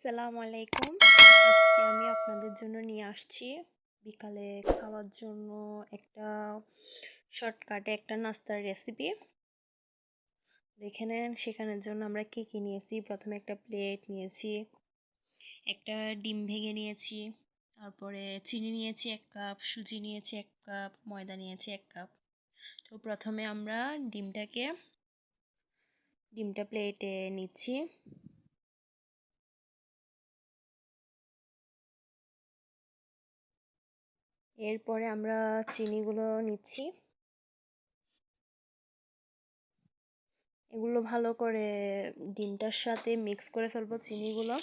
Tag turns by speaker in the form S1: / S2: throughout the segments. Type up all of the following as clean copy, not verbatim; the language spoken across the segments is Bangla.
S1: আসসালামু আলাইকুম। আজকে আমি আপনাদের জন্য নিয়ে আসছি বিকালে খাওয়ার জন্য একটা শর্টকাটে একটা নাস্তার রেসিপি। দেখে নেন সেখানের জন্য আমরা কী কী নিয়েছি। প্রথমে একটা প্লেট নিয়েছি, একটা ডিম ভেঙে নিয়েছি, তারপরে চিনি নিয়েছি 1 কাপ, সুজি নিয়েছি 1 কাপ, ময়দা নিয়েছি 1 কাপ। তো প্রথমে আমরা ডিমটা প্লেটে নিচ্ছি। এরপরে আমরা চিনিগুলো নিচ্ছি। এগুলো ভালো করে ডিমটার সাথে মিক্স করে ফেলবো চিনিগুলো।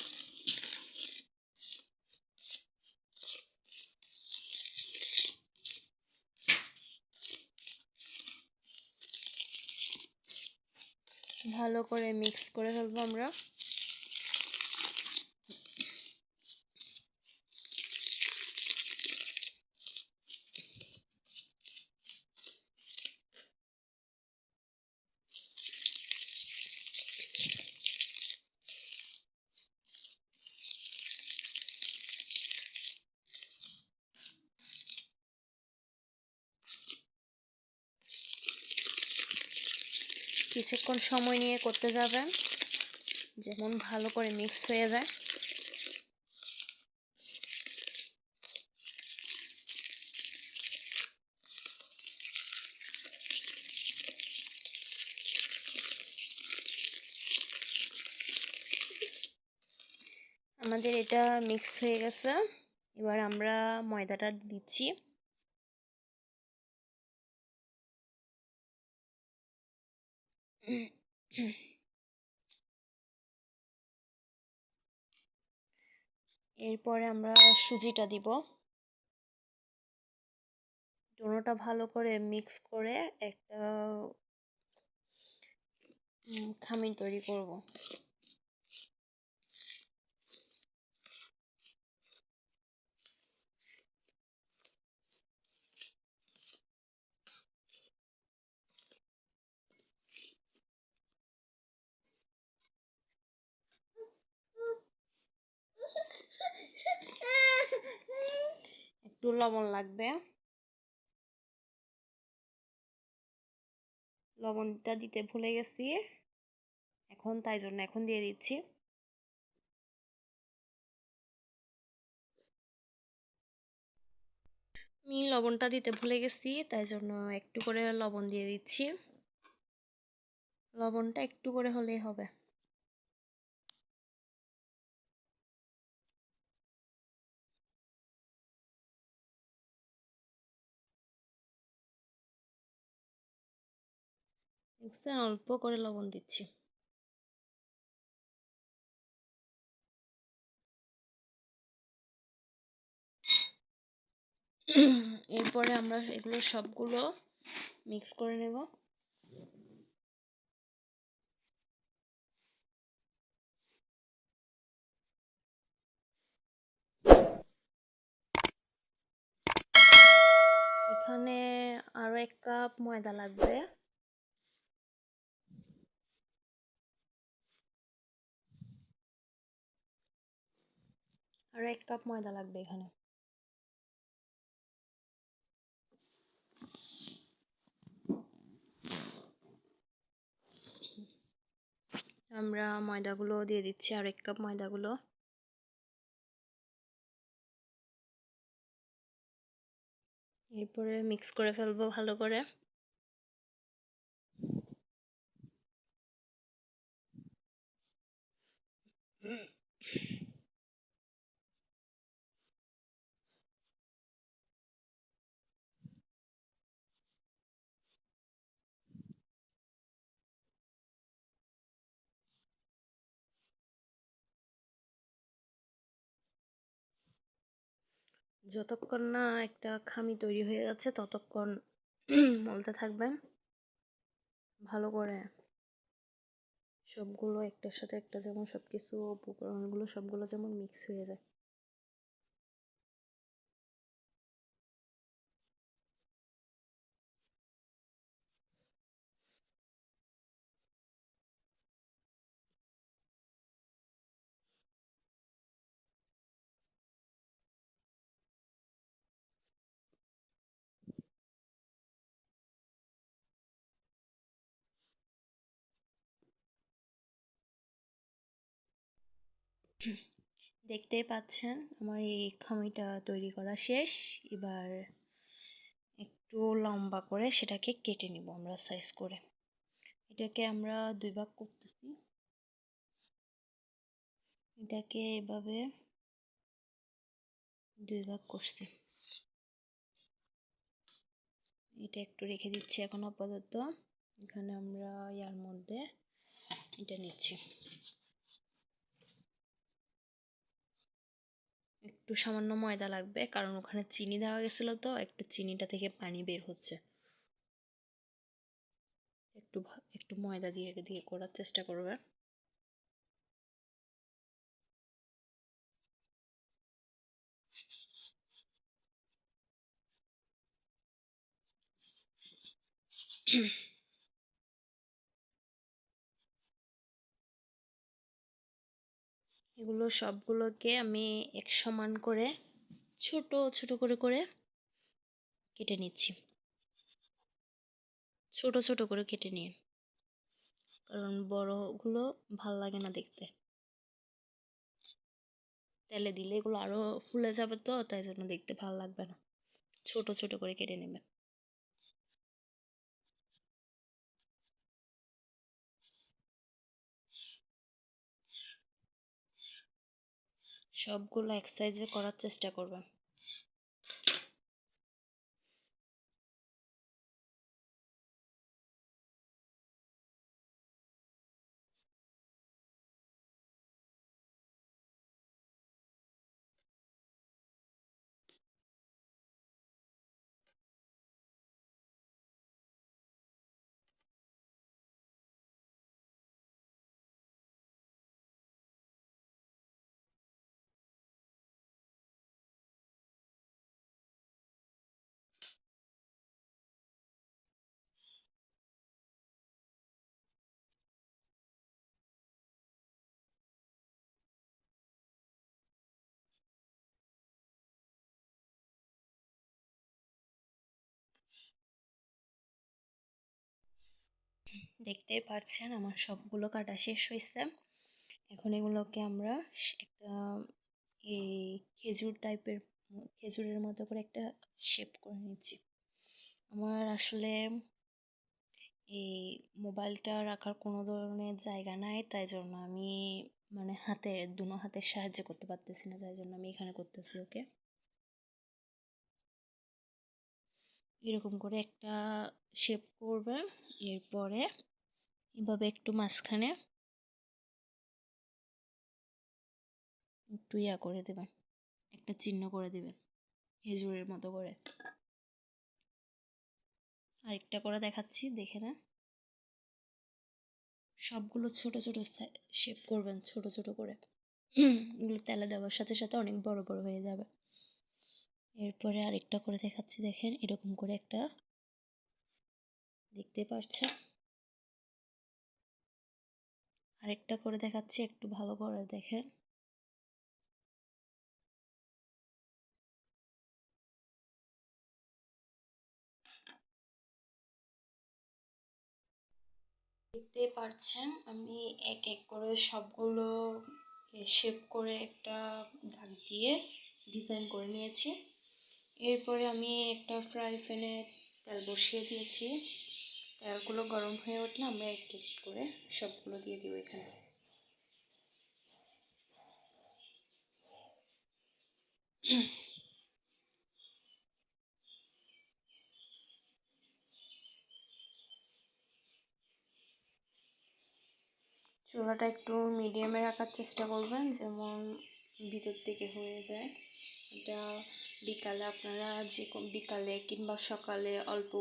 S1: ভালো করে মিক্স করে ফেলবো আমরা। কিছুক্ষণ সময় নিয়ে করতে যাবেন, যেমন ভালো করে মিক্স হয়ে যায়। আমাদের এটা মিক্স হয়ে গেছে। এবার আমরা ময়দাটা দিচ্ছি। এরপরে আমরা সুজিটা দিব। ডোনোটা ভালো করে মিক্স করে একটা খামির তৈরি করব। একটু লবণ লাগবে। লবণটা দিতে ভুলে গেছি, তাই জন্য এখন দিয়ে দিচ্ছি। আমি লবণটা দিতে ভুলে গেছি, তাই জন্য একটু করে লবণ দিয়ে দিচ্ছি। লবণটা একটু করে হলেই হবে। দেখছেন, অল্প করে লবণ দিচ্ছি। এরপরে আমরা এগুলো সবগুলো মিক্স করে নেব। এখানে আরো 1 কাপ ময়দা লাগবে। আরো 1 কাপ ময়দা লাগবে এখানে। আমরা ময়দাগুলো দিয়ে দিচ্ছি, আর 1 কাপ ময়দাগুলো। এরপরে মিক্স করে ফেলবো ভালো করে। যতক্ষণ না একটা খামি তৈরি হয়ে যাচ্ছে ততক্ষণ মলতে থাকবেন ভালো করে। সবগুলো একটার সাথে একটা যেমন সবকিছু উপকরণগুলো সবগুলো যেমন মিক্স হয়ে যায়। দেখতেই পাচ্ছেন আমার এই খামিটা তৈরি করা শেষ। এবার একটু লম্বা করে সেটাকে কেটে নিব আমরা সাইজ করে। এটাকে আমরা 2 ভাগ করতেছি। এটাকে এভাবে 2 ভাগ করছি। এটা একটু রেখে দিচ্ছি এখন আপাতত। এখানে আমরা ইয়ার মধ্যে এটা নিচ্ছি। একটু সামান্য ময়দা লাগবে, কারণ ওখানে চিনি দেওয়া গেছিল, তো একটু চিনিটা থেকে পানি বের হচ্ছে। একটু ময়দা দিয়ে দিয়ে করার চেষ্টা করবে। এগুলো সবগুলোকে আমি এক সমান করে ছোট ছোট করে করে কেটে নিচ্ছি। ছোট ছোট করে কেটে নিয়ে, কারণ বড়গুলো ভাল লাগে না দেখতে। তেলে দিলে এগুলো আরো ফুলে যাবে, তো তাই জন্য দেখতে ভালো লাগবে না। ছোট ছোট করে কেটে নেবেন। সবগুলো এক সাইজে করার চেষ্টা করবেন। দেখতেই পারছেন আমার সবগুলো কাটা শেষ হয়েছে। এখন এগুলোকে আমরা একটা এই খেজুর টাইপের, খেজুরের মতো করে একটা শেপ করে নিচ্ছি। আমার আসলে এই মোবাইলটা রাখার কোনো ধরনের জায়গা নাই, তাই জন্য আমি মানে দুনো হাতের সাহায্য করতে পারতেছি না, তাই জন্য আমি এখানে করতেছি। ওকে, এরকম করে একটা শেপ করবে। এরপরে এভাবে একটু মাঝখানে একটু ইয়া করে দেবেন, একটা চিহ্ন করে দেবেন খেজুরের মতো করে। আরেকটা করে দেখাচ্ছি, দেখে নেন। সবগুলো ছোট ছোট শেপ করবেন, ছোট ছোট করে। এগুলো তেলে দেওয়ার সাথে সাথে অনেক বড় বড় হয়ে যাবে। এরপরে আরেকটা করে দেখাচ্ছি, দেখেন এরকম করে একটা, দেখতে পাচ্ছেন। আরেকটা করে দেখাচ্ছি, একটু ভালো করে দেখেন। দেখতে পাচ্ছেন আমি এক এক করে সবগুলো শেপ করে একটা দাগ দিয়ে ডিজাইন করে নিয়েছি। এরপরে আমি একটা ফ্রাই প্যানে তেল বসিয়ে দিয়েছি। তেলগুলো গরম হয়ে উঠলে আমরা এক এক করে সবগুলো দিয়ে দিব এখানে। চুলাটা একটু মিডিয়ামে রাখার চেষ্টা করবেন, যেমন ভিতর থেকে হয়ে যায়। এটা বিকালে আপনারা বিকালে কিংবা সকালে অল্প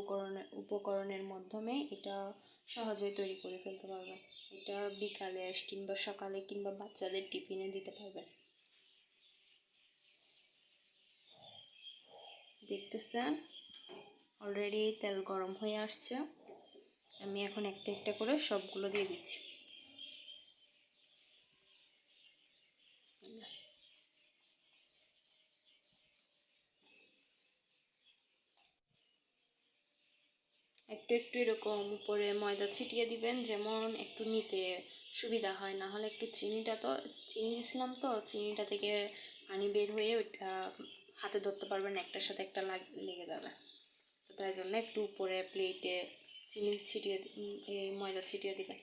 S1: উপকরণের মাধ্যমে এটা সহজেই তৈরি করে ফেলতে পারবেন। এটা বিকালে কিংবা সকালে কিংবা বাচ্চাদের টিফিনে দিতে পারবেন। দেখতেছেন অলরেডি তেল গরম হয়ে আসছে। আমি এখন একটা একটা করে সবগুলো দিয়ে দিচ্ছি। একটু একটু এরকম উপরে ময়দা ছিটিয়ে দিবেন, যেমন একটু নিতে সুবিধা হয়। না হলে একটু চিনি দিছিলাম তো, চিনিটা থেকে পানি বের হয়ে ওইটা হাতে ধরতে পারবেন, একটার সাথে একটা লেগে যাবে। তো তাই জন্য একটু উপরে প্লেটে চিনি ছিটিয়ে ময়দা ছিটিয়ে দিবেন।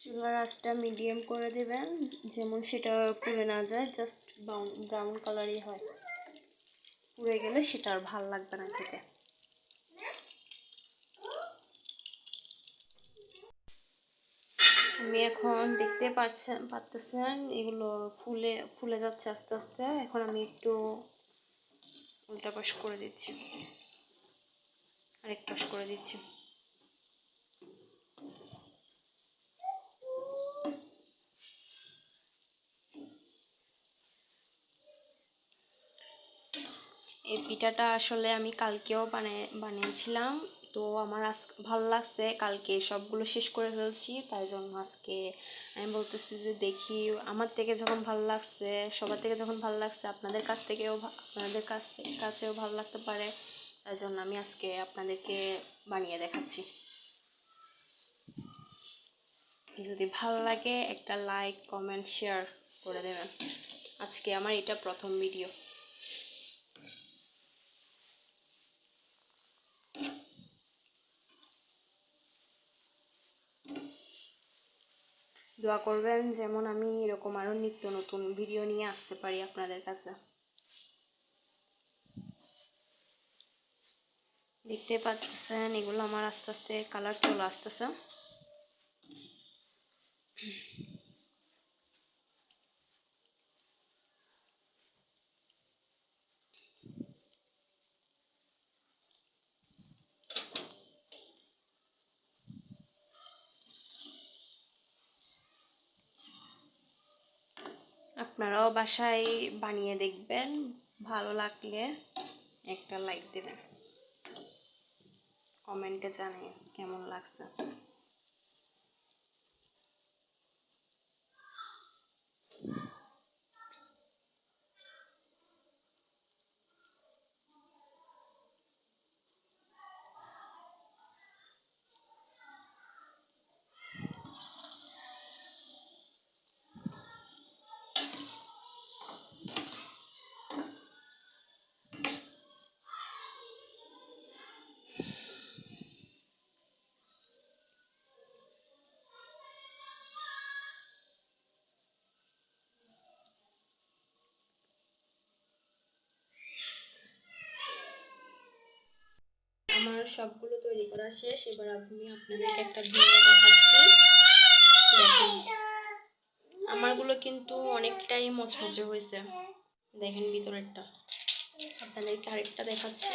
S1: চুলার আঁচটা মিডিয়াম করে দেবেন, যেমন সেটা পুড়ে না যায়, জাস্ট ব্রাউন কালারই হয়। পুড়ে গেলে সেটা আর ভাল লাগবে না খেতে। আমি এখন দেখতে পারতেছেন এগুলো ফুলে যাচ্ছে আস্তে আস্তে। এখন আমি একটু উল্টা পাশ করে দিচ্ছি, আরেক পাশ করে দিচ্ছি। এই পিঠাটা আসলে আমি কালকেও বানিয়েছিলাম, তো আমার ভালো লাগছে। কালকে সবগুলো শেষ করে ফেলছি, তাই জন্য আজকে আমি বলতেছি যে দেখি আমার থেকে যখন ভালো লাগছে, সবার থেকে যখন ভালো লাগছে, আপনাদের কাছেও ভালো লাগতে পারে। তাই জন্য আমি আজকে আপনাদেরকে বানিয়ে দেখাচ্ছি। যদি ভালো লাগে একটা লাইক, কমেন্ট, শেয়ার করে দেবেন। আজকে আমার এটা প্রথম ভিডিও। দোয়া করবেন যেমন আমি এরকম আরো নিত্য নতুন ভিডিও নিয়ে আসতে পারি আপনাদের কাছে। দেখতে পাচ্ছেন এগুলো আমার আস্তে আস্তে কালার চলে আসতেছে। আপনারাও বাসায় বানিয়ে দেখবেন, ভালো লাগলে একটা লাইক দেবেন, কমেন্টে জানিয়ে কেমন লাগছে। আমার সবগুলো তৈরি করা শেষ, এবার আমি আপনাদেরকে একটা ভেঙে দেখাচ্ছি। দেখেন আমারগুলো কিন্তু অনেকটাই মচমচে হয়েছে, দেখেন ভিতরেরটা। আপনাদেরকে আরেকটা দেখাচ্ছি।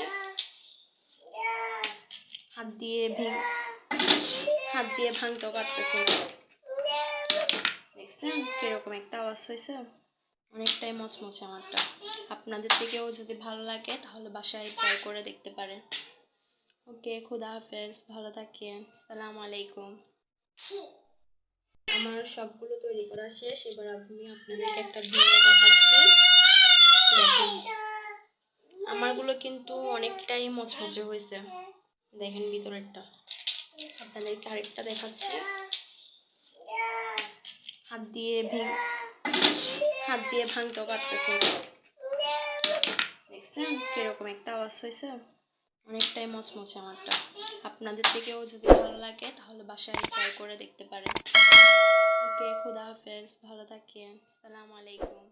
S1: হাত দিয়ে ভাঙতেও পারতেছি না। দেখছেন কিরকম একটা আওয়াজ হয়েছে? অনেকটাই মচমচে আমারটা। আপনাদের থেকেও যদি ভালো লাগে তাহলে বাসায় ট্রাই করে দেখতে পারেন। ওকে, খুদা হাফেজ, ভালো থাকেন, আসসালামু আলাইকুম। আমার সবগুলো তৈরি করা শেষ, এবার আমি আপনাদেরকে একটা ভেঙে দেখাচ্ছি। দেখেন আমারগুলো কিন্তু অনেকটাই মচমচে হয়েছে, দেখেন ভিতরেরটা। আপনাদেরকে আরেকটা দেখাচ্ছি। হাত দিয়ে ভাঙতেও পারতেছি না। দেখছেন কিরকম একটা আওয়াজ হয়েছে, অনেকটাই মচমচে আমারটা। আপনাদের থেকেও যদি ভালো লাগে তাহলে বাসায় ট্রাই করে দেখতে পারেন। ওকে, খুদা হাফেজ, ভালো থাকেন, আসসালামু আলাইকুম।